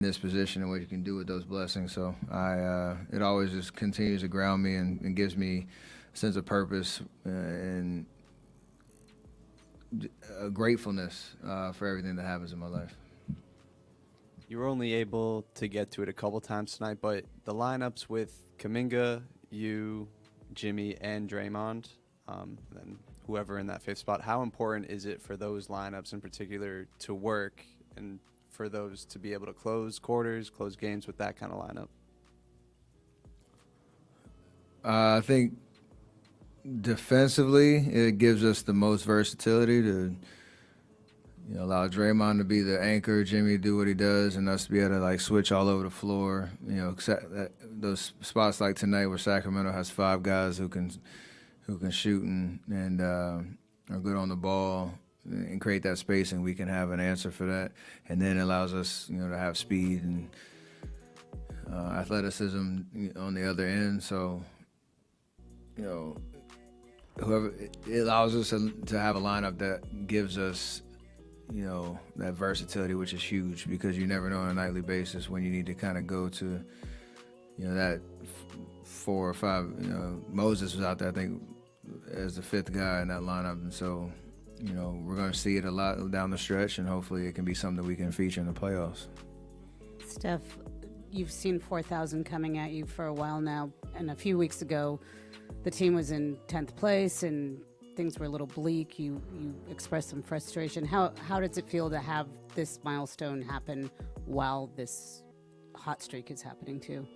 this position and what you can do with those blessings. So it always just continues to ground me and gives me a sense of purpose and a gratefulness for everything that happens in my life. You were only able to get to it a couple times tonight, but the lineups with Kuminga, you, Jimmy, and Draymond, and whoever in that fifth spot, how important is it for those lineups in particular to work and for those to be able to close quarters, close games with that kind of lineup? I think defensively, it gives us the most versatility to allow Draymond to be the anchor, Jimmy to do what he does, and us to be able to switch all over the floor. Those spots like tonight where Sacramento has 5 guys who can shoot and are good on the ball and create that spacing, we can have an answer for that. And then it allows us, to have speed and athleticism on the other end. So, whoever it allows us to have a lineup that gives us, that versatility, which is huge because you never know on a nightly basis when you need to kind of go to, that 4 or 5. Moses was out there, I think, as the 5th guy in that lineup, and so. We're going to see it a lot down the stretch, and hopefully it can be something that we can feature in the playoffs. Steph, you've seen 4,000 coming at you for a while now, and a few weeks ago, the team was in 10th place, and things were a little bleak. You expressed some frustration. How does it feel to have this milestone happen while this hot streak is happening too?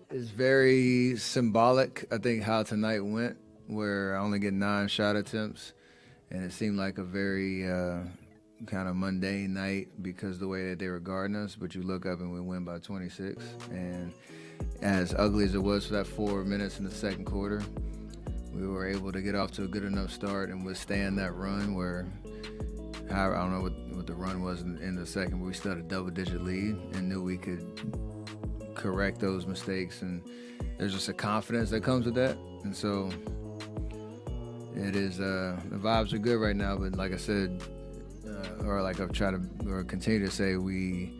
It's very symbolic, I think, how tonight went, where I only get 9 shot attempts, and it seemed like a very kind of mundane night because the way that they were guarding us, but you look up and we win by 26, and as ugly as it was for that 4 minutes in the second quarter, we were able to get off to a good enough start and withstand that run where, I don't know what the run was in the second, but we still had a double-digit lead and knew we could correct those mistakes, and there's just a confidence that comes with that, and so it is, the vibes are good right now, but like I said, or like I've tried to, or continue to say, we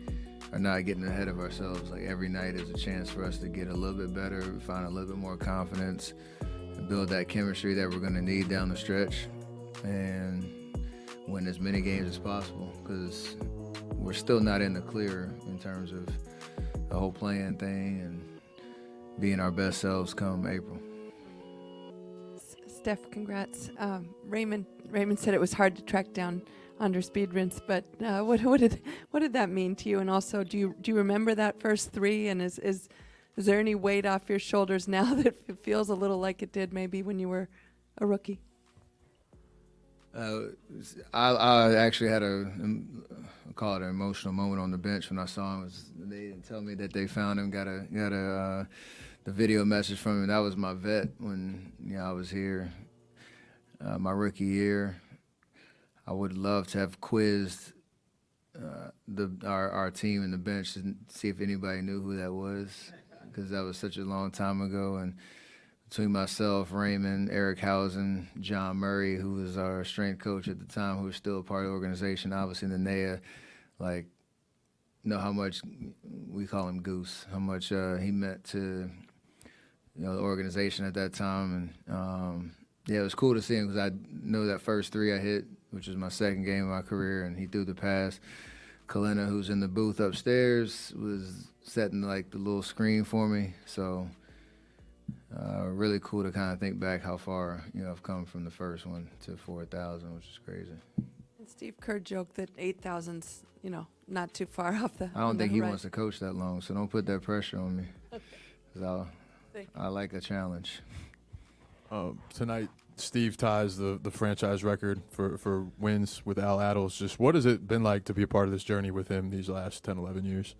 are not getting ahead of ourselves. Like every night is a chance for us to get a little bit better, find a little bit more confidence, and build that chemistry that we're going to need down the stretch, and win as many games as possible, because we're still not in the clear in terms of the whole playing thing and being our best selves come April. Steph, congrats. Raymond said it was hard to track down Anders Speedrin's, but what did that mean to you? And also, do you remember that first 3? And is there any weight off your shoulders now that it feels a little like it did maybe when you were a rookie? I actually had I call it an emotional moment on the bench when I saw him. They didn't tell me that they found him. Got the video message from him. That was my vet when I was here, my rookie year. I would love to have quizzed our team and the bench to see if anybody knew who that was, because that was such a long time ago. And between myself, Raymond, Eric Hausen, John Murray, who was our strength coach at the time, who was still a part of the organization, obviously in the NEA, know how much, we call him Goose, how much he meant to the organization at that time. And it was cool to see him because I know that first 3 I hit, which was my second game of my career, and he threw the pass. Kalina, who's in the booth upstairs, was setting the little screen for me. So really cool to kind of think back how far I've come from the first one to 4,000, which is crazy. And Steve Kerr joked that 8,000's not too far off the. I don't think he wants to coach that long, so don't put that pressure on me. Because I like a challenge. Tonight, Steve ties the franchise record for wins with Al Attles. Just what has it been like to be a part of this journey with him these last 10, 11 years?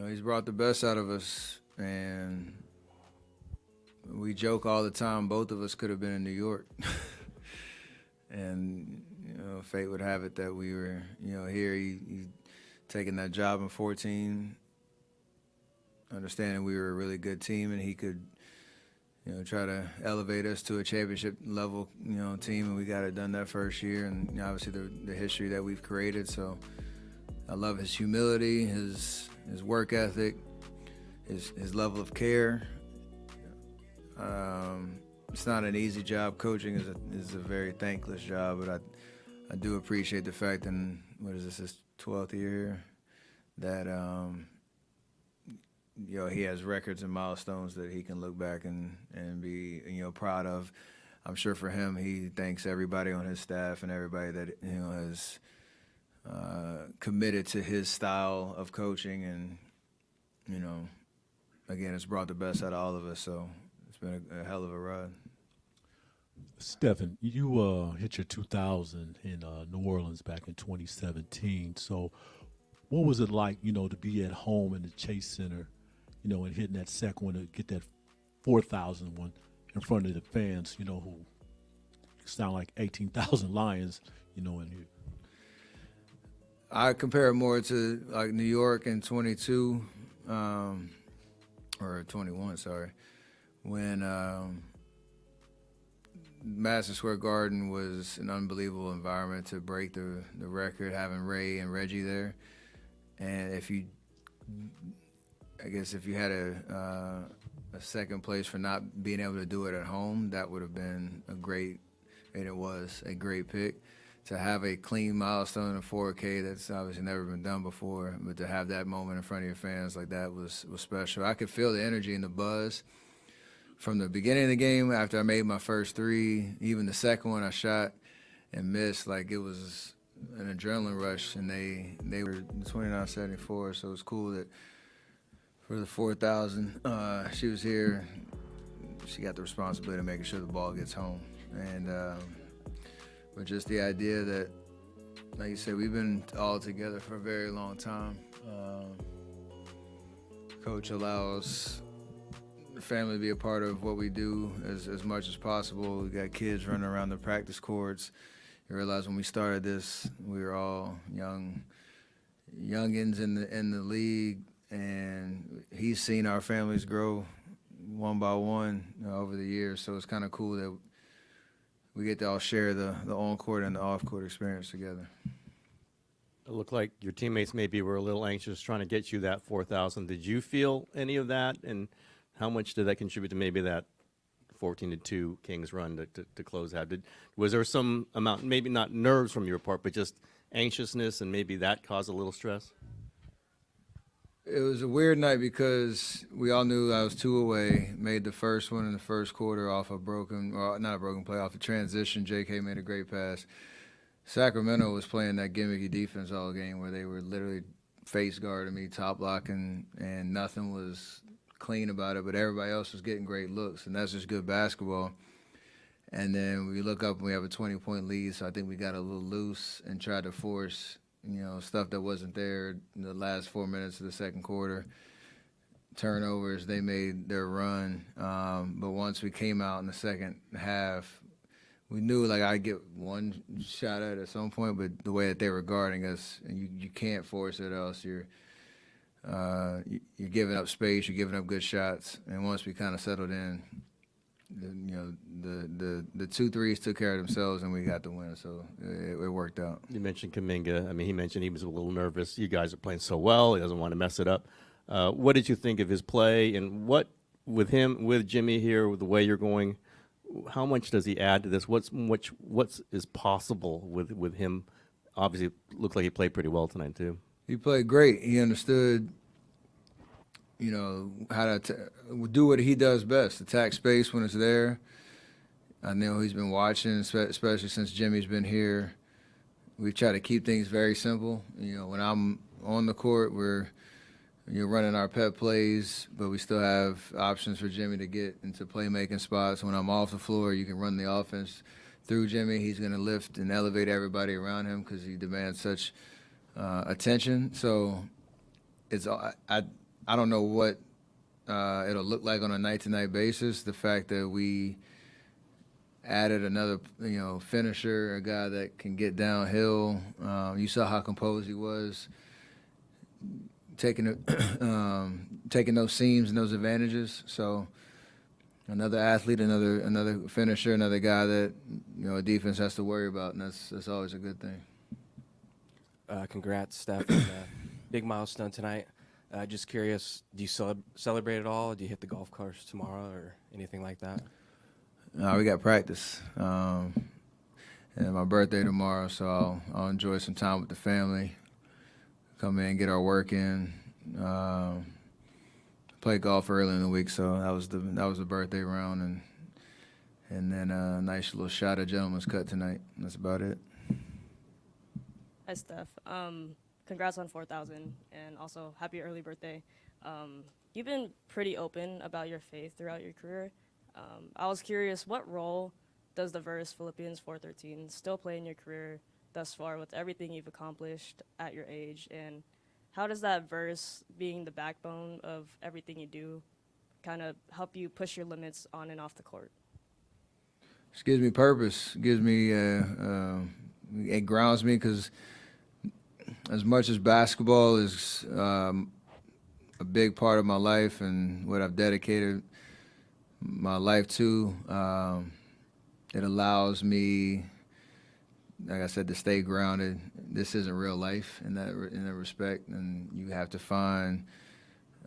He's brought the best out of us, and we joke all the time, both of us could have been in New York. And, fate would have it that we were, here. He taking that job in 14, understanding we were a really good team, and he could, try to elevate us to a championship level, team, and we got it done that first year, and obviously the history that we've created. So I love his humility, his work ethic, his level of care. It's not an easy job. Coaching is a very thankless job, but I do appreciate the fact, and what is this, his 12th year here, that he has records and milestones that he can look back and be proud of. I'm sure for him, he thanks everybody on his staff and everybody that has committed to his style of coaching, and again, it's brought the best out of all of us. So it's been a hell of a ride. Stephen, you hit your 2,000 in New Orleans back in 2017. So what was it like, to be at home in the Chase Center, and hitting that second one to get that 4,000 one in front of the fans, who sound like 18,000 Lions, in here? I compare it more to like New York in 22, or 21, sorry, when Madison Square Garden was an unbelievable environment to break the record, having Ray and Reggie there. And if you had a second place for not being able to do it at home, that would have been a great pick. To have a clean milestone in 4K that's obviously never been done before, but to have that moment in front of your fans like that was special. I could feel the energy and the buzz from the beginning of the game after I made my first three, even the second one I shot and missed. Like, it was an adrenaline rush, and they were 29-74, so it was cool that for the 4,000, she was here. She got the responsibility of making sure the ball gets home. And but just the idea that, like you said, we've been all together for a very long time. Coach allows the family to be a part of what we do as much as possible. We got kids running around the practice courts. You realize when we started this, we were all youngins in the league, and he's seen our families grow one by one over the years. So it's kind of cool that we get to all share the on-court and the off-court experience together. It looked like your teammates maybe were a little anxious trying to get you that 4,000. Did you feel any of that, and how much did that contribute to maybe that 14-2 Kings run to close out? Was there some amount, maybe not nerves from your part, but just anxiousness, and maybe that caused a little stress? It was a weird night because we all knew I was 2 away, made the first one in the first quarter off a not a broken play, off a transition. JK made a great pass. Sacramento was playing that gimmicky defense all game where they were literally face guarding me, top blocking, and nothing was clean about it, but everybody else was getting great looks, and that's just good basketball. And then we look up and we have a 20-point lead, so I think we got a little loose and tried to force stuff that wasn't there in the last 4 minutes of the second quarter. Turnovers, they made their run. But once we came out in the second half, we knew like I'd get one shot at some point, but the way that they were guarding us, and you can't force it, or else you're giving up space, you're giving up good shots. And once we kind of settled in, the 2 threes took care of themselves, and we got the win. So it worked out. You mentioned Kuminga. I mean, he mentioned he was a little nervous. You guys are playing so well, he doesn't want to mess it up. What did you think of his play, and what with him, with Jimmy here, with the way you're going, how much does he add to this? What is possible with him? Obviously, it looked like he played pretty well tonight too. He played great. He understood, how to do what he does best, attack space when it's there. I know he's been watching, especially since Jimmy's been here. We try to keep things very simple. When I'm on the court, we're running our pep plays, but we still have options for Jimmy to get into playmaking spots. When I'm off the floor, you can run the offense through Jimmy. He's going to lift and elevate everybody around him because he demands such attention. So I don't know what it'll look like on a night-to-night basis. The fact that we added another, finisher, a guy that can get downhill. You saw how composed he was, taking those seams and those advantages. So another athlete, another finisher, another guy that a defense has to worry about, and that's always a good thing. Congrats, Steph, on the big milestone tonight. Just curious, do you celebrate at all? Do you hit the golf course tomorrow or anything like that? No, we got practice. And my birthday tomorrow, so I'll enjoy some time with the family. Come in, get our work in. Play golf early in the week, so that was the birthday round, and then a nice little shot of gentleman's cut tonight. That's about it. Hi, Steph. Congrats on 4,000, and also happy early birthday. You've been pretty open about your faith throughout your career. I was curious, what role does the verse Philippians 4:13 still play in your career thus far with everything you've accomplished at your age, and how does that verse, being the backbone of everything you do, kind of help you push your limits on and off the court? It gives me purpose. Gives me it grounds me, because as much as basketball is a big part of my life and what I've dedicated my life to, it allows me, like I said, to stay grounded. This isn't real life in that respect, and you have to find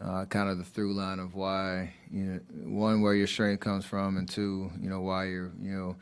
kind of the through line of why, one, where your strength comes from, and two, why you're